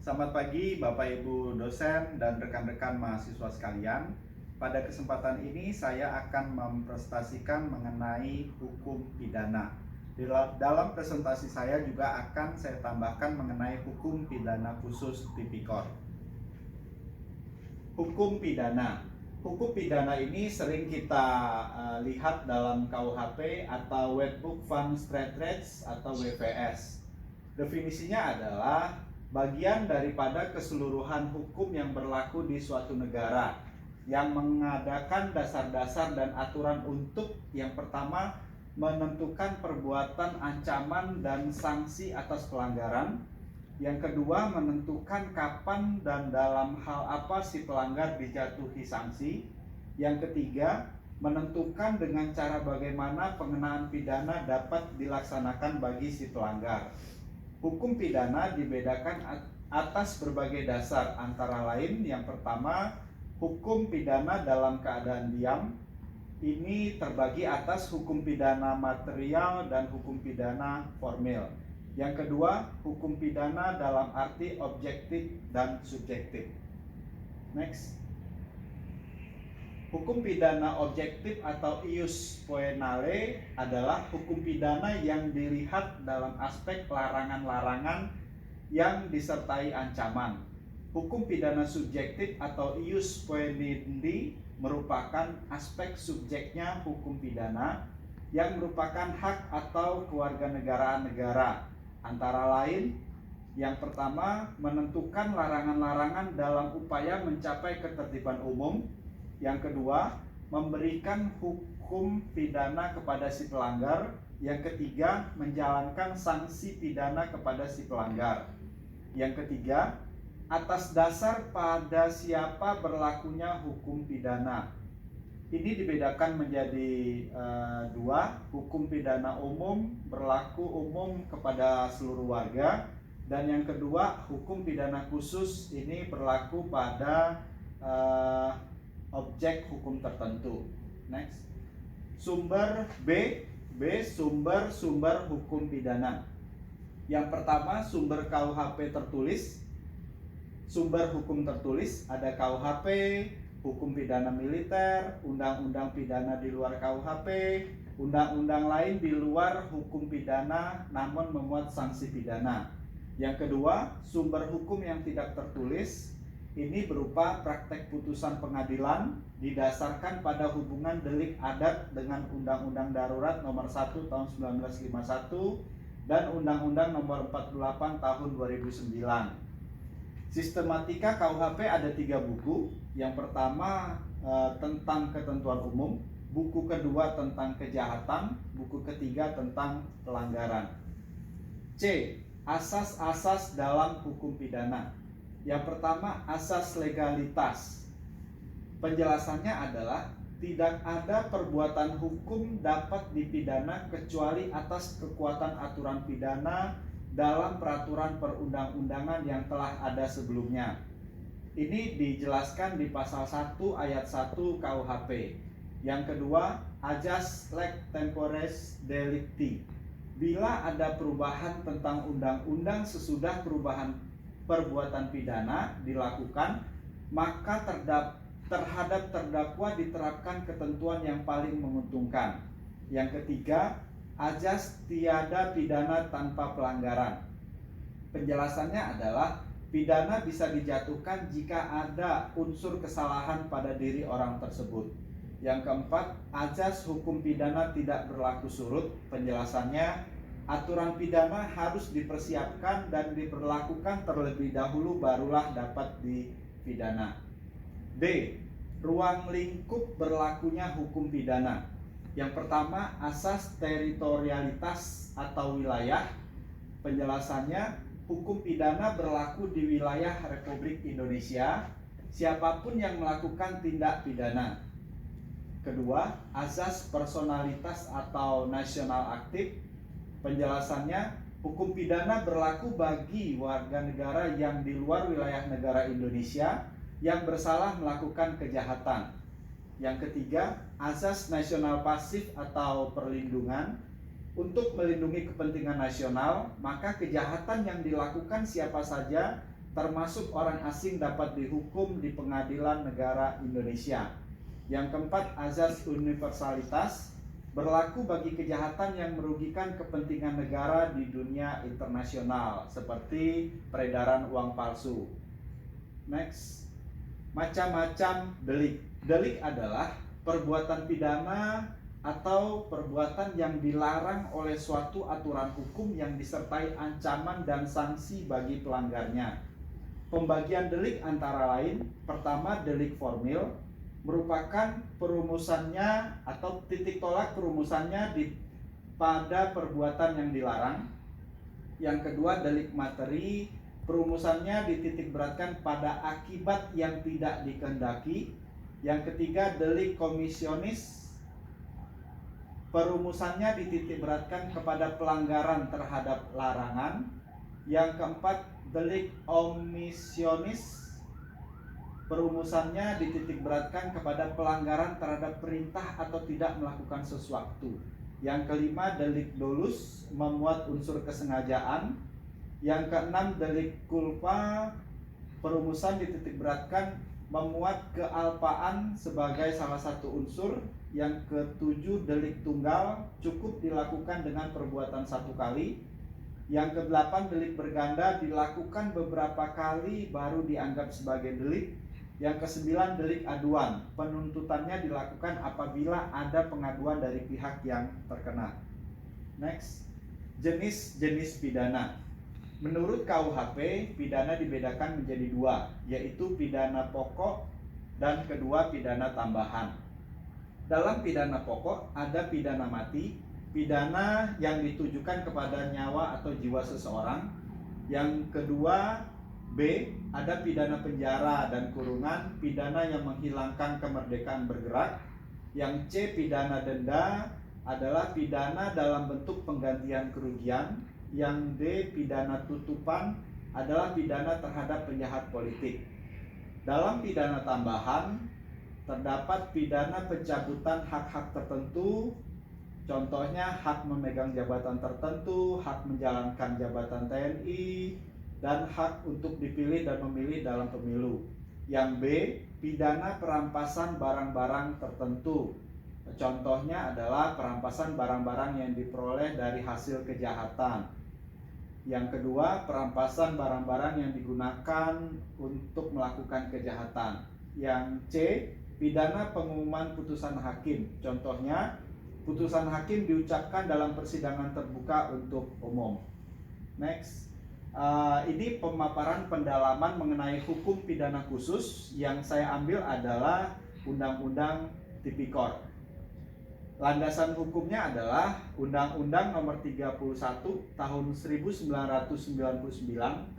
Selamat pagi Bapak Ibu dosen dan rekan-rekan mahasiswa sekalian. Pada kesempatan ini saya akan mempresentasikan mengenai hukum pidana. Dalam presentasi saya juga akan saya tambahkan mengenai hukum pidana khusus tipikor. Hukum pidana. Hukum pidana ini sering kita lihat dalam KUHP atau Wetbook Van Strafrecht atau WVS. Definisinya adalah bagian daripada keseluruhan hukum yang berlaku di suatu negara yang mengadakan dasar-dasar dan aturan untuk yang pertama menentukan perbuatan, ancaman, dan sanksi atas pelanggaran. Yang kedua, menentukan kapan dan dalam hal apa si pelanggar dijatuhi sanksi. Yang ketiga, menentukan dengan cara bagaimana pengenaan pidana dapat dilaksanakan bagi si pelanggar. Hukum pidana dibedakan atas berbagai dasar, antara lain yang pertama, hukum pidana dalam keadaan diam. Ini terbagi atas hukum pidana material dan hukum pidana formil. Yang kedua, hukum pidana dalam arti objektif dan subjektif. Next. Hukum pidana objektif atau ius poenale adalah hukum pidana yang dilihat dalam aspek larangan-larangan yang disertai ancaman. Hukum pidana subjektif atau ius poenendi merupakan aspek subjeknya hukum pidana yang merupakan hak atau kewarganegaraan negara. Antara lain, yang pertama, menentukan larangan-larangan dalam upaya mencapai ketertiban umum. Yang kedua, memberikan hukum pidana kepada si pelanggar. Yang ketiga, menjalankan sanksi pidana kepada si pelanggar. Yang ketiga, atas dasar pada siapa berlakunya hukum pidana. Ini dibedakan menjadi dua. Hukum pidana umum berlaku umum kepada seluruh warga. Dan yang kedua, hukum pidana khusus ini berlaku pada objek hukum tertentu. Next. Sumber B sumber hukum pidana. Yang pertama, sumber KUHP tertulis. Sumber hukum tertulis ada KUHP, hukum pidana militer, undang-undang pidana di luar KUHP, undang-undang lain di luar hukum pidana namun memuat sanksi pidana. Yang kedua, sumber hukum yang tidak tertulis. Ini berupa praktek putusan pengadilan didasarkan pada hubungan delik adat dengan Undang-Undang Darurat Nomor 1 Tahun 1951 dan Undang-Undang Nomor 48 Tahun 2009. Sistematika KUHP ada 3 buku. Yang pertama tentang ketentuan umum, buku kedua tentang kejahatan, buku ketiga tentang pelanggaran. C. Asas-asas dalam hukum pidana. Yang pertama, asas legalitas. Penjelasannya adalah tidak ada perbuatan hukum dapat dipidana kecuali atas kekuatan aturan pidana dalam peraturan perundang-undangan yang telah ada sebelumnya. Ini dijelaskan di pasal 1 ayat 1 KUHP. Yang kedua, ajas leg temporis delicti. Bila ada perubahan tentang undang-undang sesudah perubahan perbuatan pidana dilakukan, maka terhadap terdakwa diterapkan ketentuan yang paling menguntungkan. Yang ketiga, ajas tiada pidana tanpa pelanggaran. Penjelasannya adalah pidana bisa dijatuhkan jika ada unsur kesalahan pada diri orang tersebut. Yang keempat, ajas hukum pidana tidak berlaku surut. Penjelasannya, aturan pidana harus dipersiapkan dan diberlakukan terlebih dahulu barulah dapat dipidana. D. Ruang lingkup berlakunya hukum pidana. Yang pertama, asas teritorialitas atau wilayah. Penjelasannya, hukum pidana berlaku di wilayah Republik Indonesia, siapapun yang melakukan tindak pidana. Kedua, asas personalitas atau nasional aktif. Penjelasannya, hukum pidana berlaku bagi warga negara yang di luar wilayah negara Indonesia yang bersalah melakukan kejahatan. Yang ketiga, asas nasional pasif atau perlindungan. Untuk melindungi kepentingan nasional, maka kejahatan yang dilakukan siapa saja termasuk orang asing dapat dihukum di pengadilan negara Indonesia. Yang keempat, azas universalitas, berlaku bagi kejahatan yang merugikan kepentingan negara di dunia internasional, seperti peredaran uang palsu. Next, macam-macam delik. Delik adalah perbuatan pidana atau perbuatan yang dilarang oleh suatu aturan hukum yang disertai ancaman dan sanksi bagi pelanggarnya. Pembagian delik antara lain, pertama, delik formil, merupakan perumusannya atau titik tolak perumusannya pada perbuatan yang dilarang. Yang kedua, delik materi, perumusannya dititik beratkan pada akibat yang tidak dikehendaki. Yang ketiga, delik komisionis, perumusannya dititik beratkan kepada pelanggaran terhadap larangan. Yang keempat, delik omisionis, perumusannya dititik beratkan kepada pelanggaran terhadap perintah atau tidak melakukan sesuatu. Yang kelima, delik dolus, memuat unsur kesengajaan. Yang keenam, delik culpa, perumusan dititik beratkan memuat kealpaan sebagai salah satu unsur. Yang ketujuh, delik tunggal, cukup dilakukan dengan perbuatan satu kali. Yang kedelapan, delik berganda, dilakukan beberapa kali baru dianggap sebagai delik. Yang kesembilan, delik aduan, penuntutannya dilakukan apabila ada pengaduan dari pihak yang terkena. Next, jenis-jenis pidana. Menurut KUHP, pidana dibedakan menjadi dua, yaitu pidana pokok dan kedua pidana tambahan. Dalam pidana pokok ada pidana mati, pidana yang ditujukan kepada nyawa atau jiwa seseorang. Yang kedua, B, ada pidana penjara dan kurungan, pidana yang menghilangkan kemerdekaan bergerak. Yang C, pidana denda, adalah pidana dalam bentuk penggantian kerugian. Yang D, pidana tutupan, adalah pidana terhadap penjahat politik. Dalam pidana tambahan terdapat pidana pencabutan hak-hak tertentu, contohnya hak memegang jabatan tertentu, hak menjalankan jabatan TNI, dan hak untuk dipilih dan memilih dalam pemilu. Yang B, pidana perampasan barang-barang tertentu, contohnya adalah perampasan barang-barang yang diperoleh dari hasil kejahatan. Yang kedua, perampasan barang-barang yang digunakan untuk melakukan kejahatan. Yang C, pidana pengumuman putusan hakim, contohnya putusan hakim diucapkan dalam persidangan terbuka untuk umum. Next, ini pemaparan pendalaman mengenai hukum pidana khusus. Yang saya ambil adalah Undang-Undang Tipikor. Landasan hukumnya adalah Undang-Undang Nomor 31 Tahun 1999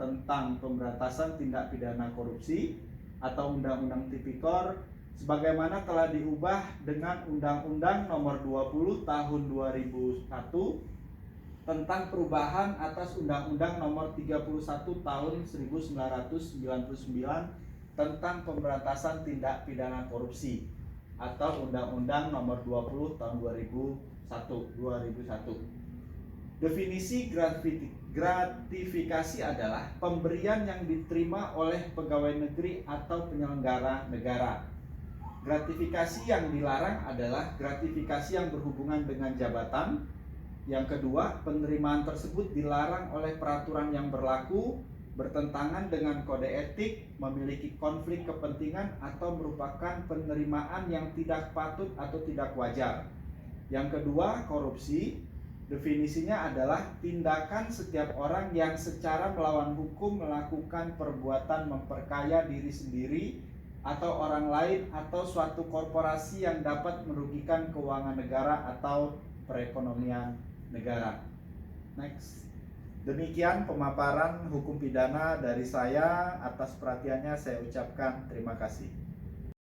tentang Pemberantasan Tindak Pidana Korupsi atau Undang-Undang Tipikor, sebagaimana telah diubah dengan Undang-Undang Nomor 20 Tahun 2001 tentang perubahan atas Undang-Undang Nomor 31 Tahun 1999 tentang Pemberantasan Tindak Pidana Korupsi atau Undang-Undang Nomor 20 Tahun 2001. Definisi gratifikasi adalah pemberian yang diterima oleh pegawai negeri atau penyelenggara negara. Gratifikasi yang dilarang adalah gratifikasi yang berhubungan dengan jabatan. Yang kedua, penerimaan tersebut dilarang oleh peraturan yang berlaku, bertentangan dengan kode etik, memiliki konflik kepentingan, atau merupakan penerimaan yang tidak patut atau tidak wajar. Yang kedua, korupsi. Definisinya adalah tindakan setiap orang yang secara melawan hukum melakukan perbuatan memperkaya diri sendiri atau orang lain atau suatu korporasi yang dapat merugikan keuangan negara atau perekonomian negara. Next. Demikian pemaparan hukum pidana dari saya. Atas perhatiannya saya ucapkan terima kasih.